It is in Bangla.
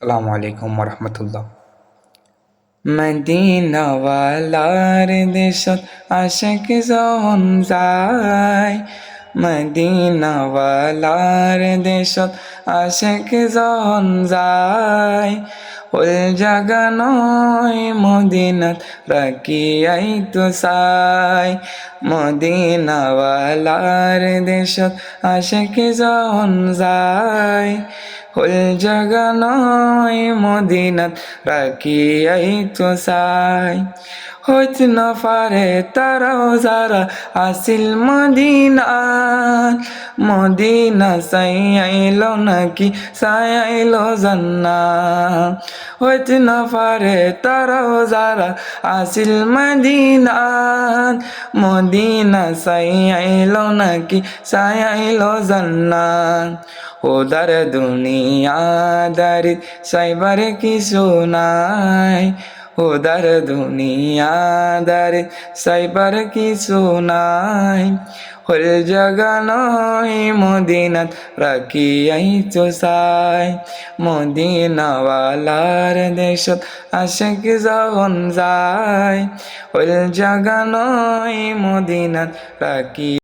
আসসালামু আলাইকুম রহমতুল্লাহ। মদিনাওয়ালার দেশত আশিক যখন যায়, মদিনাওয়ালার দেশত আশিক যখন যায়, ওল জাগা নয় মদিনাত রাখিয়াই তো চাই। মদিনাওয়ালার দেশত আশিক যখন যায়, ওল জাগা নয় মদিনাত রাখিয়াই তো চাই। হইতে না পারে তারাও যারা আসিল মদিনাত, মদিনা চাই আইলো নাকি চাই আইলো জান্নাত। হইতে না পারে তারাও যারা আসিল মদিনাত, মদিনা চাই আইলো নাকি চাই আইলো জান্নাত। ওদার দুনিয়াদারি সাইবার কিছু নাই, ওদার দুনিয়াদারি সাইবার কিছু নাই। হল জাগা নয় মদিনাত রাখিয়াই তো চাই। মদিনাওয়ালার দেশত আশিক যখন যায়, হল জাগা নয় মদিনাত রাখি